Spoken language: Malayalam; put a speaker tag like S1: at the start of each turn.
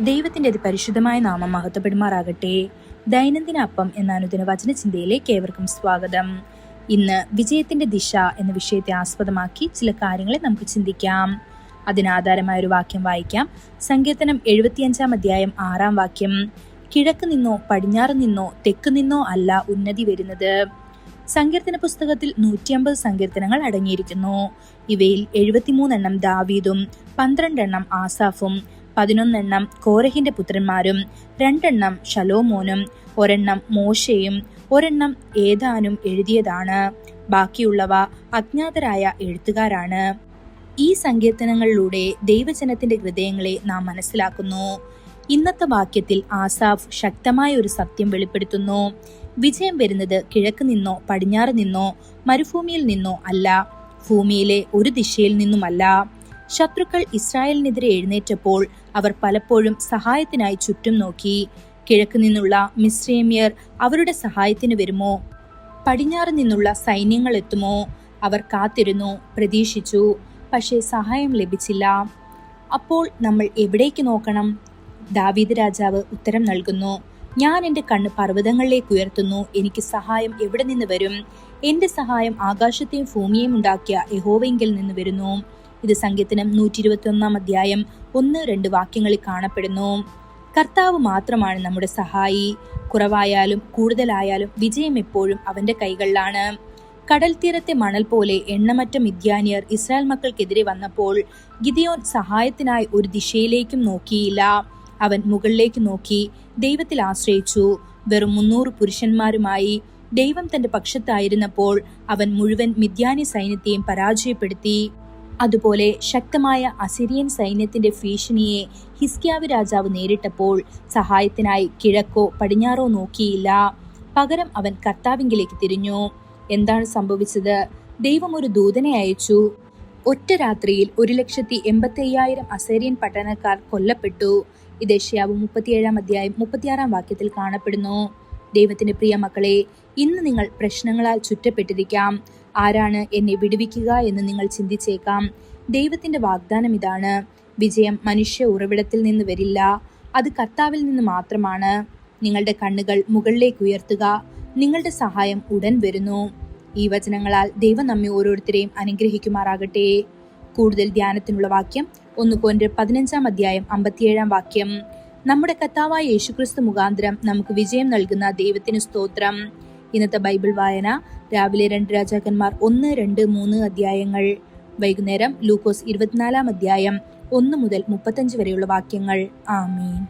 S1: ദൈവത്തിന്റെ അതിപരിശുദ്ധമായ നാമം മഹത്വപ്പെടുമാറാകട്ടെ. ദൈനംദിന അപ്പം എന്ന അനുദിന വചനചിന്തയിലേക്ക് ഏവർക്കും സ്വാഗതം. ഇന്ന് വിജയത്തിന്റെ ദിശ എന്ന വിഷയത്തെ ആസ്പദമാക്കി ചില കാര്യങ്ങളെ നമുക്ക് ചിന്തിക്കാം. അതിനാധാരമായ ഒരു വാക്യം വായിക്കാം. സങ്കീർത്തനം 75 അധ്യായം 6 വാക്യം. കിഴക്ക് നിന്നോ പടിഞ്ഞാറ് നിന്നോ തെക്ക് നിന്നോ അല്ല ഉന്നതി വരുന്നത്. സങ്കീർത്തന പുസ്തകത്തിൽ 150 സങ്കീർത്തനങ്ങൾ അടങ്ങിയിരിക്കുന്നു. ഇവയിൽ 73 ദാവീദും 12 ആസാഫും 11 കോരഹിന്റെ പുത്രന്മാരും 2 ശലോമോനും 1 മോശയും 1 ഏതാനും എഴുതിയതാണ്. ബാക്കിയുള്ളവ അജ്ഞാതരായ എഴുത്തുകാരാണ്. ഈ സങ്കീർത്തനങ്ങളിലൂടെ ദൈവജനത്തിന്റെ ഹൃദയങ്ങളെ നാം മനസ്സിലാക്കുന്നു. ഇന്നത്തെ വാക്യത്തിൽ ആസാഫ് ശക്തമായ ഒരു സത്യം വെളിപ്പെടുത്തുന്നു. വിജയം വരുന്നത് കിഴക്ക് നിന്നോ പടിഞ്ഞാറ് നിന്നോ മരുഭൂമിയിൽ നിന്നോ അല്ല, ഭൂമിയിലെ ഒരു ദിശയിൽ നിന്നുമല്ല. ശത്രുക്കൾ ഇസ്രായേലിനെതിരെ എഴുന്നേറ്റപ്പോൾ അവർ പലപ്പോഴും സഹായത്തിനായി ചുറ്റും നോക്കി. കിഴക്ക് നിന്നുള്ള മിസ്രൈമ്യർ അവരുടെ സഹായത്തിന് വരുമോ, പടിഞ്ഞാറ് നിന്നുള്ള സൈന്യങ്ങൾ എത്തുമോ? അവർ കാത്തിരുന്നു, പ്രതീക്ഷിച്ചു, പക്ഷേ സഹായം ലഭിച്ചില്ല. അപ്പോൾ നമ്മൾ എവിടേക്ക് നോക്കണം? ദാവീദ് രാജാവ് ഉത്തരം നൽകുന്നു. ഞാൻ എൻ്റെ കണ്ണ് പർവ്വതങ്ങളിലേക്ക് ഉയർത്തുന്നു, എനിക്ക് സഹായം എവിടെ നിന്ന് വരും? എൻ്റെ സഹായം ആകാശത്തെയും ഭൂമിയെയും ഉണ്ടാക്കിയ യഹോവയിങ്കൽ നിന്ന് വരുന്നു. ഇത് സങ്കീർത്തനം 121 അധ്യായം 1-2 വാക്യങ്ങളിൽ കാണപ്പെടുന്നു. കർത്താവ് മാത്രമാണ് നമ്മുടെ സഹായി. കുറവായാലും കൂടുതലായാലും വിജയം എപ്പോഴും അവന്റെ കൈകളിലാണ്. കടൽ തീരത്തെ മണൽ പോലെ എണ്ണമറ്റ മിദ്യാനിയർ ഇസ്രായേൽ മക്കൾക്കെതിരെ വന്നപ്പോൾ ഗിദെയോൻ സഹായത്തിനായി ഒരു ദിശയിലേക്കും നോക്കിയില്ല. അവൻ മുകളിലേക്ക് നോക്കി ദൈവത്തിൽ ആശ്രയിച്ചു. വെറും 300 പുരുഷന്മാരുമായി ദൈവം തന്റെ പക്ഷത്തായിരുന്നപ്പോൾ അവൻ മുഴുവൻ മിദ്യാനി സൈന്യത്തെയും പരാജയപ്പെടുത്തി. അതുപോലെ ശക്തമായ അസിറിയൻ സൈന്യത്തിന്റെ ഭീഷണിയെ ഹിസ്കിയാവ് രാജാവ് നേരിട്ടപ്പോൾ സഹായത്തിനായി കിഴക്കോ പടിഞ്ഞാറോ നോക്കിയില്ല. പകരം അവൻ കർത്താവിങ്കിലേക്ക് തിരിഞ്ഞു. എന്താണ് സംഭവിച്ചത്? ദൈവം ഒരു ദൂതനെ അയച്ചു. ഒറ്റ രാത്രിയിൽ 1,85,000 അസീറിയൻ പട്ടണക്കാർ കൊല്ലപ്പെട്ടു. ഇത് യെശയ്യാവ് 37 അധ്യായം 36 വാക്യത്തിൽ കാണപ്പെടുന്നു. ദൈവത്തിന്റെ പ്രിയ മക്കളെ, ഇന്ന് നിങ്ങൾ പ്രശ്നങ്ങളാൽ ചുറ്റപ്പെട്ടിരിക്കാം. ആരാണ് എന്നെ വിടുവിക്കുക എന്ന് നിങ്ങൾ ചിന്തിച്ചേക്കാം. ദൈവത്തിന്റെ വാഗ്ദാനം ഇതാണ്: വിജയം മനുഷ്യ ഉറവിടത്തിൽ നിന്ന് വരില്ല, അത് കർത്താവിൽ നിന്ന് മാത്രമാണ്. നിങ്ങളുടെ കണ്ണുകൾ മുകളിലേക്ക് ഉയർത്തുക, നിങ്ങളുടെ സഹായം ഉടൻ വരുന്നു. ഈ വചനങ്ങളാൽ ദൈവം നമ്മെ ഓരോരുത്തരെയും അനുഗ്രഹിക്കുമാറാകട്ടെ. കൂടുതൽ ധ്യാനത്തിനുള്ള വാക്യം 1 Corinthians 15 അധ്യായം 57 വാക്യം. നമ്മുടെ കർത്താവായ യേശുക്രിസ്തു മുഖാന്തരം നമുക്ക് വിജയം നൽകുന്ന ദൈവത്തിന് സ്തോത്രം. ഇന്നത്തെ ബൈബിൾ വായന രാവിലെ 2 രാജാക്കന്മാർ 1, 2, 3 അധ്യായങ്ങൾ. വൈകുന്നേരം ലൂക്കോസ് 24 അധ്യായം 1 മുതൽ 35 വരെയുള്ള വാക്യങ്ങൾ. ആമീൻ.